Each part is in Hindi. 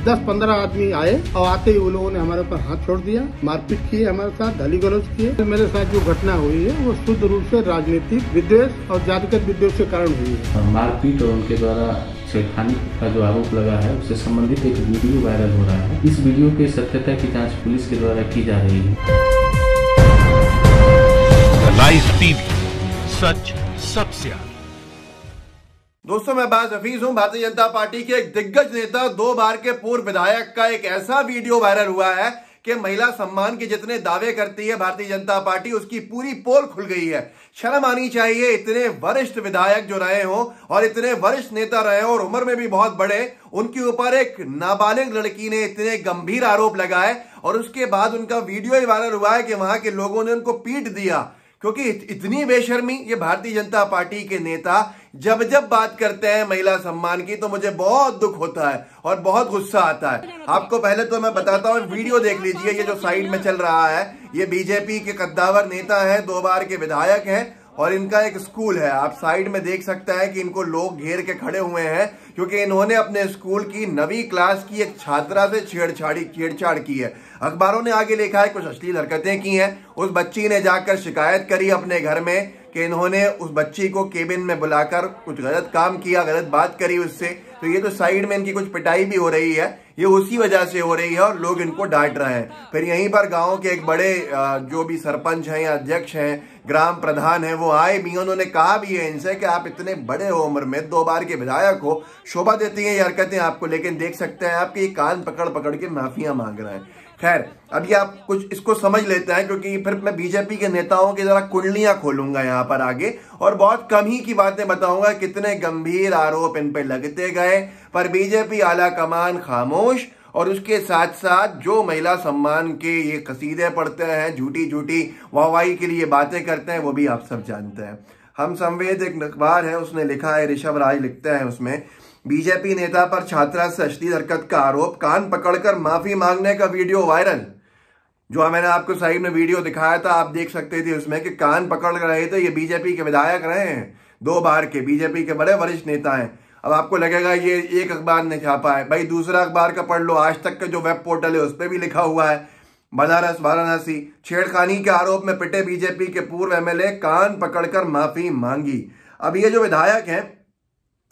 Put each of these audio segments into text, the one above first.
10-15 आदमी आए और आते ही वो लोगों ने हमारे ऊपर हाथ छोड़ दिया, मारपीट की हमारे साथ, गाली गलौज किए। मेरे साथ जो घटना हुई है वो शुद्ध रूप से राजनीतिक विद्वेष और जातिगत विद्वेष के कारण हुई है। मारपीट और उनके द्वारा छेड़खानी का जो आरोप लगा है उससे संबंधित एक वीडियो वायरल हो रहा है। इस वीडियो की सत्यता की जाँच पुलिस के द्वारा की जा रही है। लाइव टीवी, सच सबसे आगे। दोस्तों, मैं अब्बास हफीज हूं। भारतीय जनता पार्टी के एक दिग्गज नेता, 2 बार के पूर्व विधायक का एक ऐसा वीडियो वायरल हुआ है कि महिला सम्मान के जितने दावे करती है भारतीय जनता पार्टी, उसकी पूरी पोल खुल गई है। शर्म आनी चाहिए, इतने वरिष्ठ विधायक जो रहे हों और इतने वरिष्ठ नेता रहे हों और उम्र में भी बहुत बड़े, उनके ऊपर एक नाबालिग लड़की ने इतने गंभीर आरोप लगाए और उसके बाद उनका वीडियो ही वायरल हुआ है कि वहां के लोगों ने उनको पीट दिया। क्योंकि इतनी बेशर्मी ये भारतीय जनता पार्टी के नेता जब बात करते हैं महिला सम्मान की, तो मुझे बहुत दुख होता है और बहुत गुस्सा आता है। आपको पहले तो मैं बताता हूं, वीडियो देख लीजिए। ये जो साइड में चल रहा है, ये बीजेपी के कद्दावर नेता है, 2 बार के विधायक हैं और इनका एक स्कूल है। आप साइड में देख सकते हैं कि इनको लोग घेर के खड़े हुए हैं क्योंकि इन्होंने अपने स्कूल की 9वीं क्लास की एक छात्रा से छेड़छाड़ की है। अखबारों ने आगे लिखा है कुछ अश्लील हरकतें की हैं। उस बच्ची ने जाकर शिकायत करी अपने घर में कि इन्होंने उस बच्ची को केबिन में बुलाकर कुछ गलत काम किया, गलत बात करी उससे। तो ये तो साइड में इनकी कुछ पिटाई भी हो रही है, ये उसी वजह से हो रही है और लोग इनको डांट रहे हैं। फिर यहीं पर गांव के एक बड़े जो भी सरपंच हैं या अध्यक्ष हैं, ग्राम प्रधान हैं, वो आए भी, उन्होंने कहा भी है इनसे कि आप इतने बड़े हो उम्र में, 2 बार के विधायक हो, शोभा देती हैं ये हरकतें आपको। लेकिन देख सकते हैं आपके कान पकड़ के माफिया मांग रहे हैं। खैर, अभी आप कुछ इसको समझ लेते हैं क्योंकि फिर मैं बीजेपी के नेताओं की जरा कुंडलियां खोलूंगा यहाँ पर आगे और बहुत कम ही की बातें बताऊंगा। कितने गंभीर आरोप इन पे लगते गए, पर बीजेपी आला कमान खामोश। और उसके साथ साथ जो महिला सम्मान के ये कसीदे पढ़ते हैं, झूठी वाहवाही के लिए बातें करते हैं, वो भी आप सब जानते हैं। हम संवेद एक अखबार है, उसने लिखा है, ऋषभ राज लिखते हैं उसमें, बीजेपी नेता पर छात्रा से अश्लील हरकत का आरोप, कान पकड़कर माफी मांगने का वीडियो वायरल। जो मैंने आपको साइड में वीडियो दिखाया था, आप देख सकते थे उसमें कि कान पकड़ रहे थे। ये बीजेपी के विधायक रहे हैं, 2 बार के, बीजेपी के बड़े वरिष्ठ नेता हैं। अब आपको लगेगा ये एक अखबार ने छापा है, भाई दूसरा अखबार का पढ़ लो। आज तक का जो वेब पोर्टल है उस पर भी लिखा हुआ है। बनारस वाराणसी छेड़खानी के आरोप में पिटे बीजेपी के पूर्व एमएलए, कान पकड़कर माफी मांगी। अब ये जो विधायक हैं,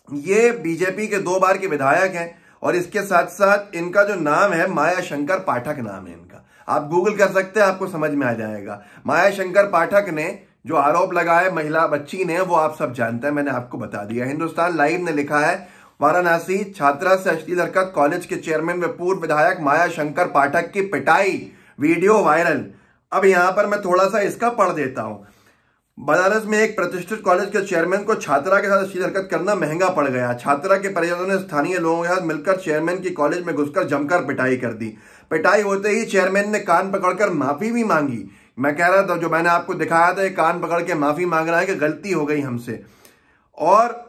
ये बीजेपी के 2 बार के विधायक हैं और इसके साथ साथ इनका जो नाम है, माया शंकर पाठक नाम है इनका। आप गूगल कर सकते हैं, आपको समझ में आ जाएगा। माया शंकर पाठक ने जो आरोप लगाए महिला बच्ची ने, वो आप सब जानते हैं, मैंने आपको बता दिया। हिंदुस्तान लाइव ने लिखा है, वाराणसी छात्रा से अश्लील हरकत, कॉलेज के चेयरमैन व पूर्व विधायक माया शंकर पाठक की पिटाई, वीडियो वायरल। अब यहां पर मैं थोड़ा सा इसका पढ़ देता हूं। बनारस में एक प्रतिष्ठित कॉलेज के चेयरमैन को छात्रा के साथ अश्लील हरकत करना महंगा पड़ गया। छात्रा के परिजनों ने स्थानीय लोगों के साथ मिलकर चेयरमैन की कॉलेज में घुसकर जमकर पिटाई कर दी। पिटाई होते ही चेयरमैन ने कान पकड़कर माफी भी मांगी। मैं कह रहा था, जो मैंने आपको दिखाया था, कान पकड़ के माफी मांग रहा है कि गलती हो गई हमसे। और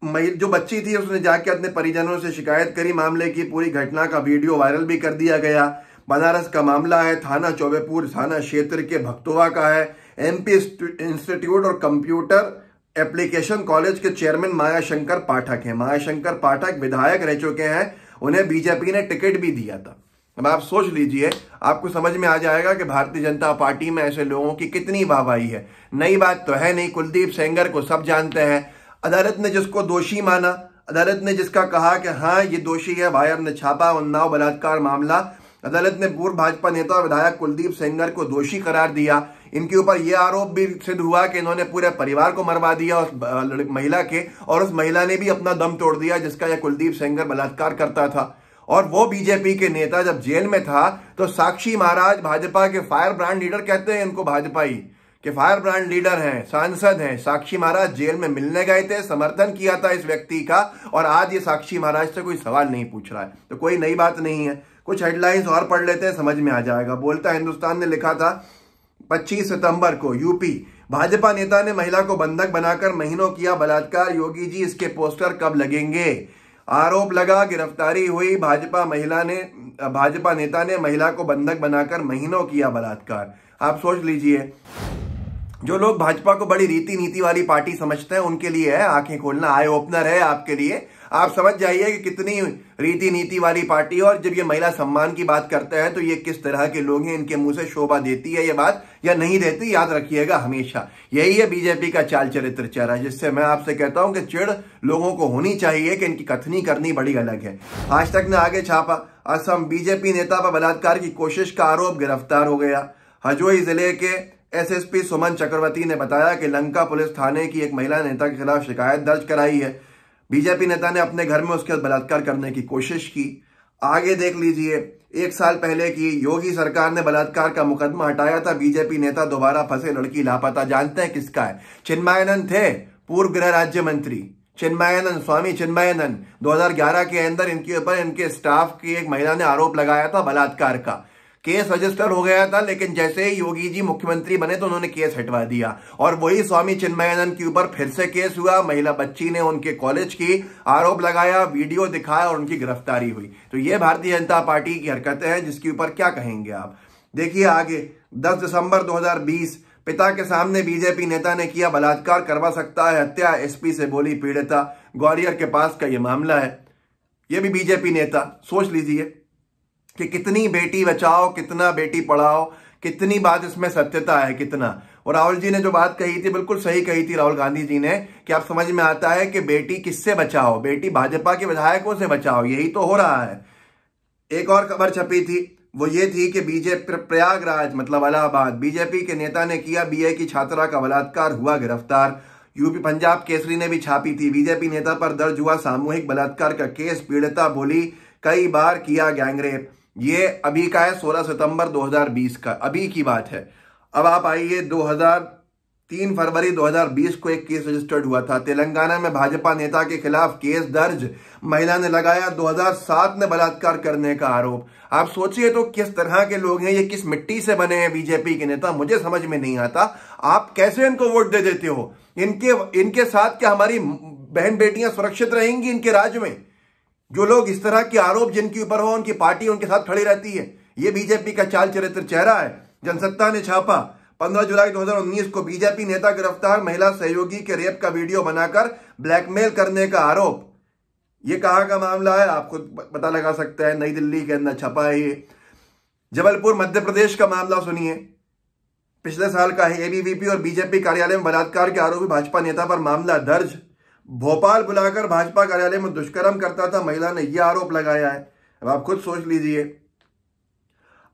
जो बच्ची थी उसने जाके अपने परिजनों से शिकायत करी मामले की। पूरी घटना का वीडियो वायरल भी कर दिया गया। बनारस का मामला है, थाना चौबेपुर थाना क्षेत्र के भक्तोवा का है। एमपी इंस्टीट्यूट और कंप्यूटर एप्लीकेशन कॉलेज के चेयरमैन माया शंकर पाठक हैं। माया शंकर पाठक विधायक रह चुके हैं, उन्हें बीजेपी ने टिकट भी दिया था। अब आप सोच लीजिए, आपको समझ में आ जाएगा कि भारतीय जनता पार्टी में ऐसे लोगों की कितनी वाहवाही है। नई बात तो है नहीं, कुलदीप सेंगर को सब जानते हैं। अदालत ने जिसको दोषी माना, अदालत ने जिसका कहा कि हाँ ये दोषी है, वायर ने छापा उन्नाव बलात्कार मामला, अदालत ने पूर्व भाजपा नेता और विधायक कुलदीप सेंगर को दोषी करार दिया। इनके ऊपर यह आरोप भी सिद्ध हुआ कि इन्होंने पूरे परिवार को मरवा दिया उस महिला के, और उस महिला ने भी अपना दम तोड़ दिया जिसका यह कुलदीप सेंगर बलात्कार करता था। और वो बीजेपी के नेता जब जेल में था तो साक्षी महाराज, भाजपा के फायर ब्रांड लीडर कहते हैं इनको, भाजपाई के फायर ब्रांड लीडर हैं, सांसद हैं, साक्षी महाराज जेल में मिलने गए थे, समर्थन किया था इस व्यक्ति का, और आज ये साक्षी महाराज से कोई सवाल नहीं पूछ रहा है। तो कोई नई बात नहीं है। कुछ हेडलाइंस और पढ़ लेते हैं, समझ में आ जाएगा। बोलता हिंदुस्तान ने लिखा था, 25 सितंबर को यूपी भाजपा नेता ने महिला को बंधक बनाकर महीनों किया बलात्कार, योगी जी इसके पोस्टर कब लगेंगे। आरोप लगा, गिरफ्तारी हुई, भाजपा नेता ने महिला को बंधक बनाकर महीनों किया बलात्कार। आप सोच लीजिए, जो लोग भाजपा को बड़ी रीति नीति वाली पार्टी समझते हैं उनके लिए है आंखें खोलना, आई ओपनर है आपके लिए। आप समझ जाइए कि कितनी रीति नीति वाली पार्टी है। और जब ये महिला सम्मान की बात करते हैं तो ये किस तरह के लोग हैं, इनके मुंह से शोभा देती है ये बात या नहीं देती, याद रखिएगा हमेशा। यही है बीजेपी का चाल चरित्र चेहरा, जिससे मैं आपसे कहता हूं कि चिढ़ लोगों को होनी चाहिए कि इनकी कथनी करनी बड़ी अलग है। आज तक ने आगे छापा, असम बीजेपी नेता पर बलात्कार की कोशिश का आरोप, गिरफ्तार हो गया। हजोई जिले के एसएसपी सुमन चक्रवर्ती ने बताया कि लंका पुलिस थाने की एक महिला नेता के खिलाफ शिकायत दर्ज कराई है। बीजेपी नेता ने अपने घर में उसके साथ बलात्कार करने की कोशिश की। आगे देख लीजिए, 1 साल पहले की योगी सरकार ने बलात्कार का मुकदमा हटाया था। बीजेपी नेता दोबारा फंसे, लड़की लापता। जानते हैं किसका है? चिन्मयानंद थे, पूर्व गृह राज्य मंत्री चिन्मयानंद, स्वामी चिन्मयानंद। 2011 के अंदर इनके ऊपर इनके स्टाफ की एक महिला ने आरोप लगाया था बलात्कार का। केस रजिस्टर हो गया था, लेकिन जैसे ही योगी जी मुख्यमंत्री बने तो उन्होंने केस हटवा दिया और वही स्वामी चिन्मयानंद के ऊपर फिर से केस हुआ। महिला बच्ची ने उनके कॉलेज की आरोप लगाया, वीडियो दिखाया और उनकी गिरफ्तारी हुई। तो ये भारतीय जनता पार्टी की हरकतें हैं, जिसके ऊपर क्या कहेंगे आप? देखिए आगे, 10 दिसंबर 2020 पिता के सामने बीजेपी नेता ने किया बलात्कार, करवा सकता है हत्या, एसपी से बोली पीड़िता। ग्वालियर के पास का ये मामला है। ये भी बीजेपी नेता। सोच लीजिए कि कितनी बेटी बचाओ, कितना बेटी पढ़ाओ, कितनी बात इसमें सत्यता है, कितना। और राहुल जी ने जो बात कही थी बिल्कुल सही कही थी, राहुल गांधी जी ने, कि आप समझ में आता है कि बेटी किससे बचाओ, बेटी भाजपा के विधायकों से बचाओ, यही तो हो रहा है। एक और खबर छपी थी, वो ये थी कि बीजेपी प्रयागराज मतलब इलाहाबाद, बीजेपी के नेता ने किया बीए की छात्रा का बलात्कार, हुआ गिरफ्तार। यूपी पंजाब केसरी ने भी छापी थी, बीजेपी नेता पर दर्ज हुआ सामूहिक बलात्कार का केस, पीड़िता बोली कई बार किया गैंगरेप। ये अभी का है, 16 सितंबर 2020 का, अभी की बात है। अब आप आइए, 3 फरवरी 2020 को एक केस रजिस्टर्ड हुआ था। तेलंगाना में भाजपा नेता के खिलाफ केस दर्ज, महिला ने लगाया 2007 में बलात्कार करने का आरोप। आप सोचिए तो किस तरह के लोग हैं ये, किस मिट्टी से बने हैं बीजेपी के नेता, मुझे समझ में नहीं आता। आप कैसे इनको वोट दे देते हो? इनके साथ क्या हमारी बहन बेटियां सुरक्षित रहेंगी इनके राज्य में? जो लोग इस तरह के आरोप जिनके ऊपर हो, उनकी पार्टी उनके साथ खड़ी रहती है। ये बीजेपी का चाल चरित्र चेहरा है। जनसत्ता ने छापा, 15 जुलाई 2019 को बीजेपी नेता गिरफ्तार, महिला सहयोगी के रेप का वीडियो बनाकर ब्लैकमेल करने का आरोप। ये कहां का मामला है आपको पता लगा सकता है, नई दिल्ली के अंदर छपा है ये। जबलपुर मध्य प्रदेश का मामला सुनिए, पिछले साल का है। एबीवीपी और बीजेपी कार्यालय में बलात्कार के आरोपी भाजपा नेता पर मामला दर्ज। भोपाल बुलाकर भाजपा कार्यालय में दुष्कर्म करता था, महिला ने यह आरोप लगाया है। अब आप खुद सोच लीजिए।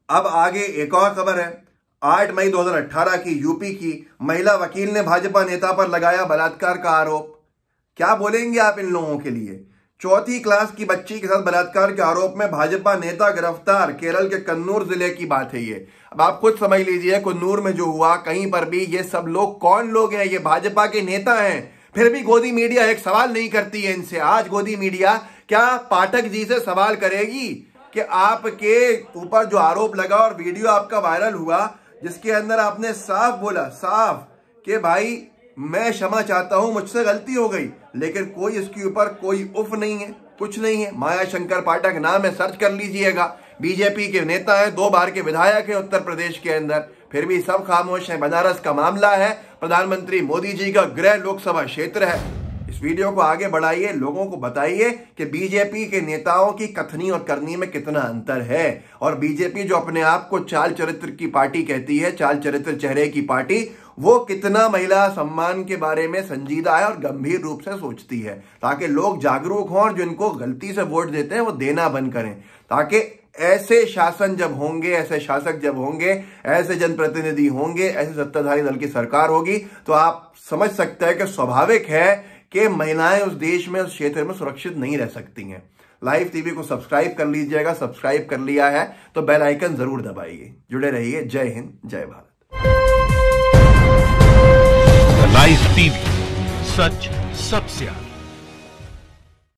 अब आगे एक और खबर है, 8 मई 2018 की, यूपी की महिला वकील ने भाजपा नेता पर लगाया बलात्कार का आरोप। क्या बोलेंगे आप इन लोगों के लिए? 4वीं क्लास की बच्ची के साथ बलात्कार के आरोप में भाजपा नेता गिरफ्तार, केरल के कन्नूर जिले की बात है ये। अब आप खुद समझ लीजिए, कन्नूर में जो हुआ, कहीं पर भी ये सब लोग कौन लोग हैं? ये भाजपा के नेता हैं। फिर भी गोदी मीडिया एक सवाल नहीं करती है इनसे। आज गोदी मीडिया क्या पाठक जी से सवाल करेगी कि आपके ऊपर जो आरोप लगा और वीडियो आपका वायरल हुआ, जिसके अंदर आपने साफ बोला, साफ कि भाई मैं क्षमा चाहता हूं, मुझसे गलती हो गई, लेकिन कोई इसके ऊपर कोई उफ नहीं है, कुछ नहीं है। माया शंकर पाठक नाम है, सर्च कर लीजिएगा। बीजेपी के नेता है, 2 बार के विधायक है उत्तर प्रदेश के अंदर, फिर भी सब खामोश है। बनारस का मामला है, प्रधानमंत्री मोदी जी का गृह लोकसभा क्षेत्र है। इस वीडियो को आगे बढ़ाइए, लोगों को बताइए कि बीजेपी के नेताओं की कथनी और करनी में कितना अंतर है। और बीजेपी जो अपने आप को चाल चरित्र की पार्टी कहती है, चाल चरित्र चेहरे की पार्टी, वो कितना महिला सम्मान के बारे में संजीदा है और गंभीर रूप से सोचती है, ताकि लोग जागरूक हों और जिनको गलती से वोट देते हैं वो देना बंद करें। ताकि ऐसे शासन जब होंगे, ऐसे शासक जब होंगे, ऐसे जनप्रतिनिधि होंगे, ऐसे सत्ताधारी दल की सरकार होगी, तो आप समझ सकते हैं कि स्वाभाविक है कि महिलाएं उस देश में, उस क्षेत्र में सुरक्षित नहीं रह सकती हैं। लाइव टीवी को सब्सक्राइब कर लीजिएगा, सब्सक्राइब कर लिया है तो बेल आइकन जरूर दबाइए। जुड़े रहिए। जय हिंद, जय भारत। लाइव टीवी, सच सबसे आगे।